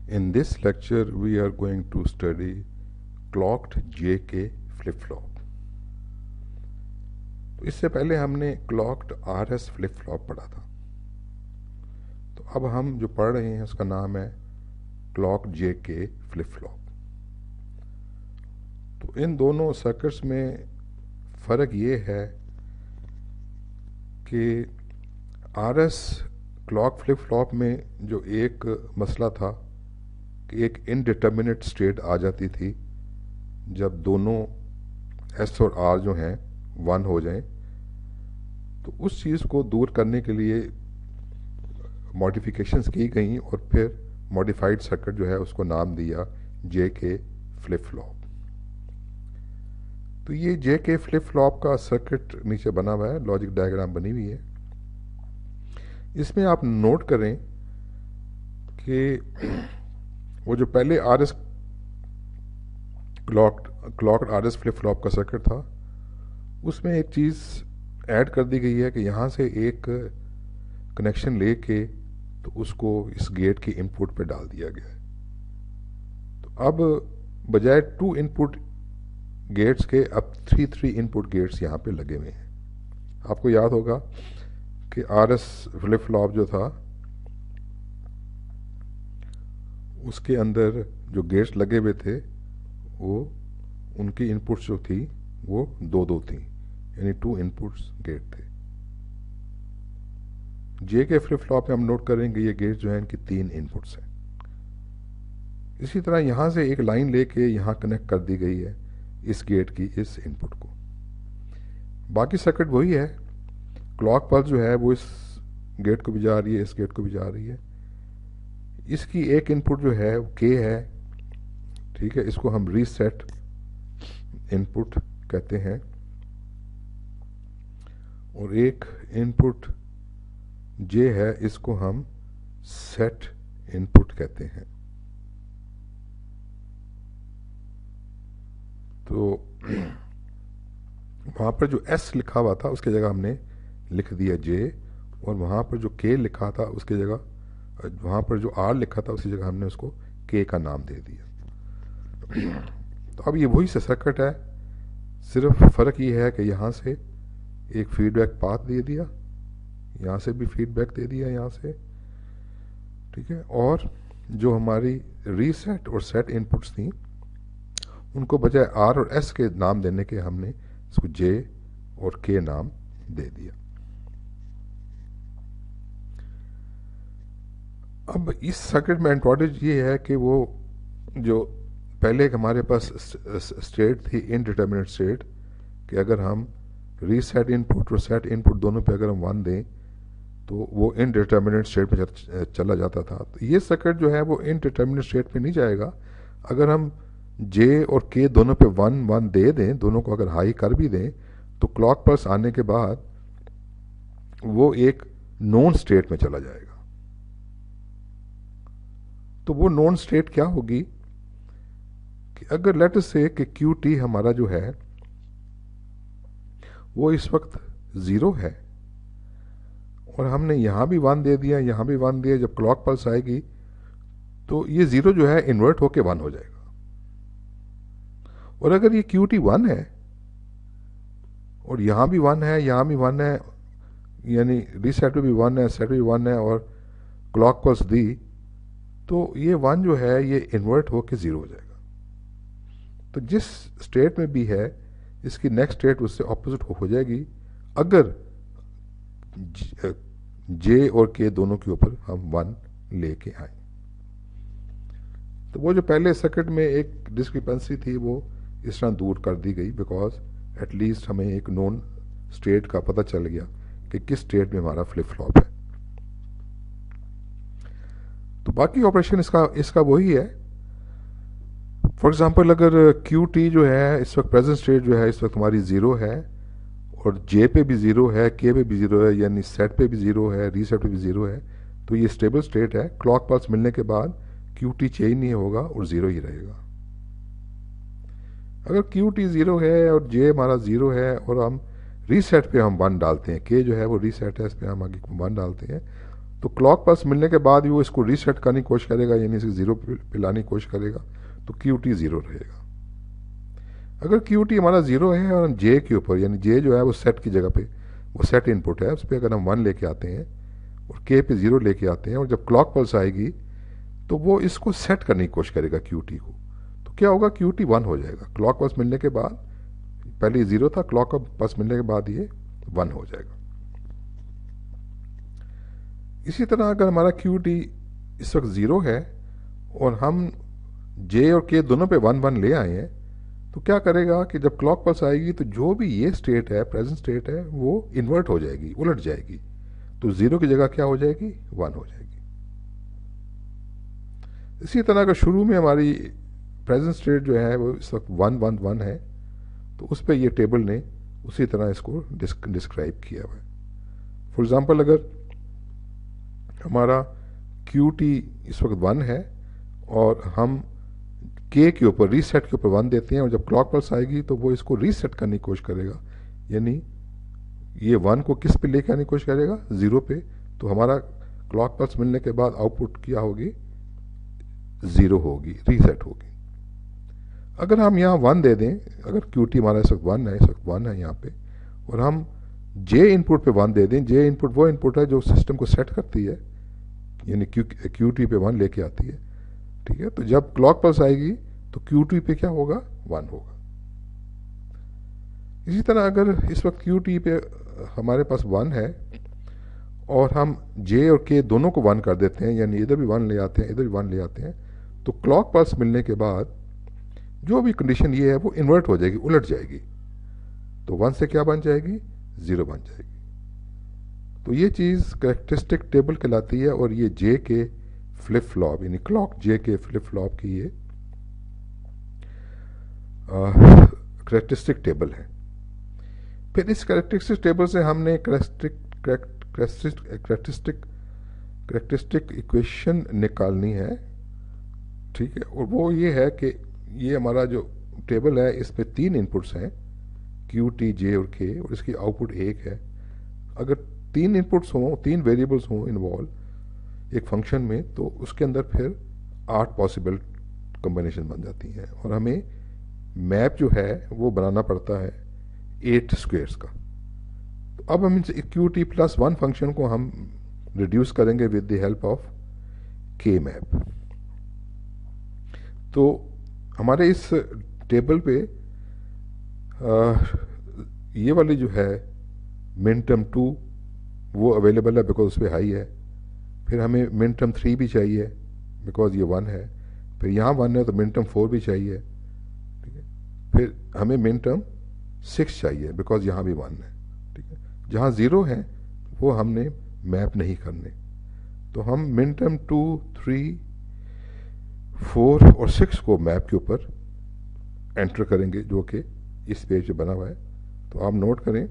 In this lecture, we are going to study clocked JK flip-flop. तो इससे पहले हमने clocked RS flip-flop पढ़ा था. तो अब हम जो पढ़ रहे हैं उसका नाम है clocked JK flip-flop. तो इन दोनों सर्किट्स में फ़र्क ये है कि RS क्लॉक फ्लिप फ्लॉप में जो एक मसला था कि एक इनडिटर्मिनेट स्टेट आ जाती थी जब दोनों एस और आर जो हैं वन हो जाएं, तो उस चीज़ को दूर करने के लिए मॉडिफिकेशंस की गई और फिर मॉडिफाइड सर्किट जो है उसको नाम दिया जे के फ्लिप फ्लॉप. तो ये जे के फ्लिप फ्लॉप का सर्किट नीचे बना हुआ है, लॉजिक डायग्राम बनी हुई है. इसमें आप नोट करें कि वो जो पहले RS clogged RS flip flop का सर्किट था उसमें एक चीज़ ऐड कर दी गई है कि यहाँ से एक कनेक्शन लेके तो उसको इस गेट की इनपुट पे डाल दिया गया है. तो अब बजाय 2 इनपुट गेट्स के अब 3 इनपुट गेट्स यहाँ पे लगे हुए हैं. आपको याद होगा कि आरएस फ्लिप फ्लॉप जो था उसके अंदर जो गेट्स लगे हुए थे वो उनकी इनपुट्स जो थी वो 2 थी, यानी 2 इनपुट्स गेट थे. जे के फ्लिप फ्लॉप में हम नोट करेंगे ये गेट जो है इनकी 3 इनपुट्स हैं. इसी तरह यहाँ से एक लाइन लेके यहाँ कनेक्ट कर दी गई है इस गेट की इस इनपुट को. बाकी सर्किट वही है, क्लॉक पल्स जो है वो इस गेट को भी जा रही है, इस गेट को भी जा रही है. इसकी एक इनपुट जो है वो के है, ठीक है, इसको हम रीसेट इनपुट कहते हैं, और एक इनपुट जे है इसको हम सेट इनपुट कहते हैं. तो वहाँ पर जो एस लिखा हुआ था उसकी जगह हमने लिख दिया जे, और वहाँ पर जो के लिखा था उसकी जगह, वहाँ पर जो आर लिखा था उसकी जगह हमने उसको के का नाम दे दिया. तो अब ये वही से सर्किट है, सिर्फ फ़र्क ये है कि यहाँ से एक फीडबैक पाथ दे दिया, यहाँ से भी फीडबैक दे दिया यहाँ से, ठीक है, और जो हमारी रीसेट और सेट इनपुट्स थी उनको बजाय आर और एस के नाम देने के हमने इसको जे और के नाम दे दिया. अब इस सर्किट में एडवांटेज ये है कि वो जो पहले हमारे पास स्टेट थी इनडिटर्मिनेट स्टेट, कि अगर हम रीसेट इनपुट और सेट इनपुट दोनों पे अगर हम 1 दें तो वो इनडिटर्मिनेट स्टेट में चला जाता था. तो ये सर्किट जो है वो इनडिटर्मिनेट स्टेट में नहीं जाएगा. अगर हम जे और के दोनों पे 1 दे दें, दोनों को अगर हाई कर भी दें, तो क्लॉक पल्स आने के बाद वो एक नॉन स्टेट में चला जाएगा. तो वो नॉन स्टेट क्या होगी कि अगर लेट अस से कि क्यू टी हमारा जो है वो इस वक्त 0 है और हमने यहां भी 1 दे दिया, यहां भी 1 दिया, जब क्लॉक पल्स आएगी तो ये 0 जो है इन्वर्ट होके 1 हो जाएगा. और अगर ये क्यू टी 1 है और यहां भी 1 है, यहां भी 1 है, यानी रीसेट में भी 1 है, सेट में भी 1 है, और क्लॉक पल्स दी, तो ये 1 जो है ये इन्वर्ट होके 0 हो जाएगा. तो जिस स्टेट में भी है इसकी नेक्स्ट स्टेट उससे ऑपोजिट हो जाएगी अगर जे और के दोनों के ऊपर हम 1 लेके आए. तो वो जो पहले सर्किट में एक डिस्क्रिपेंसी थी वो इस तरह दूर कर दी गई, बिकॉज एटलीस्ट हमें एक नॉन स्टेट का पता चल गया कि किस स्टेट में हमारा फ्लिप फ्लॉप है. तो बाकी ऑपरेशन इसका वही है. फॉर एग्जांपल अगर क्यू टी जो है इस वक्त प्रेजेंट स्टेट जो है इस वक्त हमारी 0 है और जे पे भी 0 है, के पे भी 0 है, यानी सेट पे भी 0 है, रीसेट पे भी 0 है, तो ये स्टेबल स्टेट है. क्लॉक पल्स मिलने के बाद क्यू टी चेंज नहीं होगा और 0 ही रहेगा. अगर क्यू टी 0 है और जे हमारा 0 है और हम रीसेट पे हम 1 डालते हैं, के जो है वो रीसेट है, इस पर हम आगे 1 डालते हैं, तो क्लॉक पल्स मिलने के बाद भी वो इसको रीसेट करने की कोशिश करेगा, यानी इसे ज़ीरो पे लाने की कोशिश करेगा, तो क्यू टी ज़ीरो रहेगा। अगर क्यू टी हमारा ज़ीरो है और हम जे के ऊपर, यानी जे जो है वो सेट की जगह पे, वो सेट इनपुट है, उस पर अगर हम 1 लेके आते हैं और के पे 0 लेके आते हैं, और जब क्लॉक पल्स आएगी तो वो इसको सेट करने की कोशिश करेगा क्यू टी को, तो क्या होगा, क्यू टी 1 हो जाएगा। क्लॉक पल्स मिलने के बाद, पहले 0 था, क्लॉक पल्स मिलने के बाद ये 1 हो जाएगा। इसी तरह अगर हमारा क्यू टी इस वक्त 0 है और हम जे और के दोनों पे 1 1 ले आए हैं, तो क्या करेगा कि जब क्लॉक पल्स आएगी तो जो भी ये स्टेट है, प्रेजेंट स्टेट है, वो इन्वर्ट हो जाएगी, उलट जाएगी, तो 0 की जगह क्या हो जाएगी, 1 हो जाएगी। इसी तरह अगर शुरू में हमारी प्रेजेंट स्टेट जो है वो इस वक्त 1 1 1 है, तो उस पर ये टेबल ने उसी तरह इसको डिस्क्राइब किया हुआ है। फॉर एग्जाम्पल, अगर हमारा क्यू टी इस वक्त 1 है और हम के के ऊपर, रीसेट के ऊपर 1 देते हैं, और जब क्लॉक पल्स आएगी तो वो इसको रीसेट करने की कोशिश करेगा, यानी ये 1 को किस पे लेके आने की कोशिश करेगा, 0 पे, तो हमारा क्लॉक पल्स मिलने के बाद आउटपुट क्या होगी, 0 होगी, रीसेट होगी। अगर हम यहाँ 1 दे दें, अगर क्यू टी हमारा इस वक्त 1 है, इस वक्त 1 है यहाँ पे, और हम जे इनपुट पे 1 दे दें, जे इनपुट वो इनपुट है जो सिस्टम को सेट करती है, यानी क्यू टी पे 1 लेके आती है, ठीक है। तो जब क्लॉक पल्स आएगी तो क्यू टी पे क्या होगा, 1 होगा। इसी तरह अगर इस वक्त क्यू टी पे हमारे पास 1 है और हम जे और के दोनों को 1 कर देते हैं, यानी इधर भी 1 ले आते हैं, इधर भी 1 ले आते हैं, तो क्लॉक पल्स मिलने के बाद जो भी कंडीशन ये है वो इन्वर्ट हो जाएगी, उलट जाएगी, तो 1 से क्या बन जाएगी, 0 बन जाएगी। तो ये चीज़ कैरेक्टरिस्टिक टेबल कहलाती है, और ये जे के फ्लिप फ्लॉप, यानी क्लॉक जे के फ्लिप फ्लॉप की ये कैरेक्टरिस्टिक टेबल है। फिर इस कैरेक्टरिस्टिक टेबल से हमने कैरेक्टरिस्टिक इक्वेशन निकालनी है, ठीक है। और वो ये है कि ये हमारा जो टेबल है इसमें 3 इनपुट्स हैं, क्यू टी जे और के, और इसकी आउटपुट 1 है। अगर 3 इनपुट्स हों, 3 वेरिएबल्स हों इन्वॉल्व एक फंक्शन में, तो उसके अंदर फिर 8 पॉसिबल कॉम्बिनेशन बन जाती हैं, और हमें मैप जो है वो बनाना पड़ता है 8 स्क्वेयर्स का। तो अब हम क्यू टी प्लस 1 फंक्शन को हम रिड्यूस करेंगे विद द हेल्प ऑफ के मैप। तो हमारे इस टेबल पे ये वाली जो है मिन टर्म 2 वो अवेलेबल है बिकॉज उस पर हाई है। फिर हमें मिन टर्म 3 भी चाहिए बिकॉज ये 1 है। फिर यहाँ 1 है तो मिन टर्म 4 भी चाहिए, ठीक है। फिर हमें मिन टर्म 6 चाहिए बिकॉज यहाँ भी 1 है, ठीक है। जहाँ 0 है वो हमने मैप नहीं करने, तो हम मिन टर्म 2, 3, 4 और 6 को मैप के ऊपर एंटर करेंगे, जो कि इस पेज पे बना हुआ है। तो आप नोट करें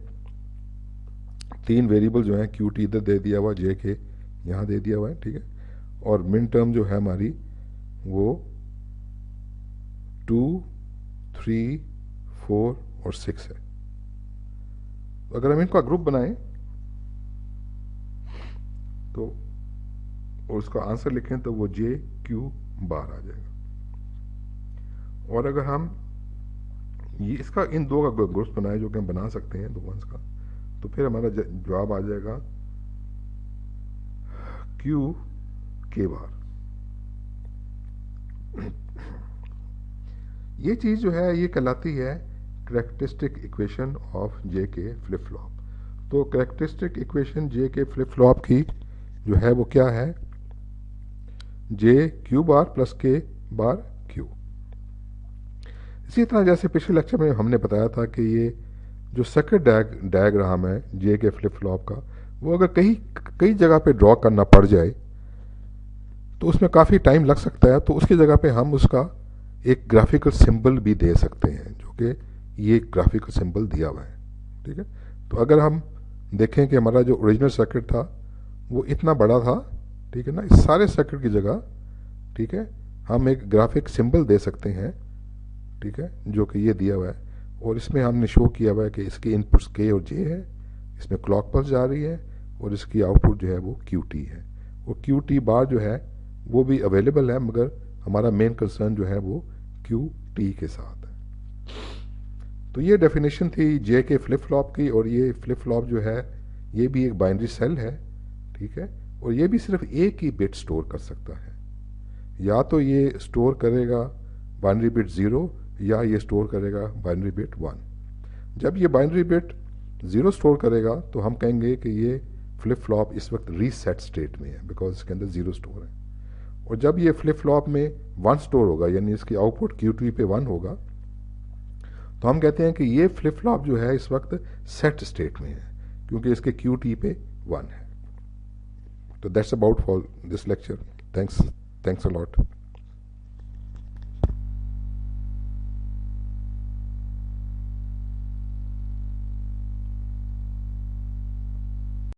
3 वेरिएबल जो हैं, क्यू टी इधर दे दिया हुआ, जे के यहाँ दे दिया हुआ है, ठीक है। और मिन टर्म जो है हमारी वो 2, 3, 4 और 6 है। तो अगर हम इनका ग्रुप बनाएं तो और उसका आंसर लिखें तो वो जे क्यू बार आ जाएगा। और अगर हम ये इसका इन 2 का ग्रुप बनाए जो कि हम बना सकते हैं 2 वंस का, तो फिर हमारा जवाब आ जाएगा क्यू के बार। ये चीज जो है ये कहलाती है कैरेक्टरिस्टिक इक्वेशन ऑफ जे के फ्लिप फ्लॉप। तो कैरेक्टरिस्टिक इक्वेशन जे के फ्लिप फ्लॉप की जो है वो क्या है, जे क्यू बार प्लस के बार क्यू। इसी तरह जैसे पिछले लेक्चर में हमने बताया था कि ये जो सर्किट डायग्राम है जे के फ्लिप फ्लॉप का, वो अगर कई जगह पे ड्रॉ करना पड़ जाए तो उसमें काफ़ी टाइम लग सकता है। तो उसकी जगह पे हम उसका एक ग्राफिकल सिंबल भी दे सकते हैं, जो कि ये ग्राफिकल सिंबल दिया हुआ है, ठीक है। तो अगर हम देखें कि हमारा जो ओरिजिनल सर्किट था वो इतना बड़ा था, ठीक है ना, इस सारे सर्किट की जगह, ठीक है, हम एक ग्राफिक सिंबल दे सकते हैं, ठीक है, जो कि ये दिया हुआ है। और इसमें हमने शो किया हुआ है कि इसके इनपुट्स के और जे है, इसमें क्लॉक पल्स जा रही है और इसकी आउटपुट जो है वो क्यू टी है। वो क्यू टी बार जो है वो भी अवेलेबल है, मगर हमारा मेन कंसर्न जो है वो क्यू टी के साथ है। तो ये डेफिनेशन थी जे के फ्लिप फ्लॉप की, और ये फ्लिप फ्लॉप जो है ये भी एक बाइनरी सेल है, ठीक है, और ये भी सिर्फ एक ही बिट स्टोर कर सकता है। या तो ये स्टोर करेगा बाइनरी बिट 0 या ये स्टोर करेगा बाइनरी बिट 1। जब ये बाइनरी बिट 0 स्टोर करेगा तो हम कहेंगे कि ये फ्लिप फ्लॉप इस वक्त रीसेट स्टेट में है, बिकॉज इसके अंदर 0 स्टोर है। और जब ये फ्लिप फ्लॉप में 1 स्टोर होगा, यानी इसकी आउटपुट क्यू टी पे 1 होगा, तो हम कहते हैं कि ये फ्लिप फ्लॉप जो है इस वक्त सेट स्टेट में है, क्योंकि इसके क्यू टी पे 1 है। तो that's about for this lecture. Thanks a lot.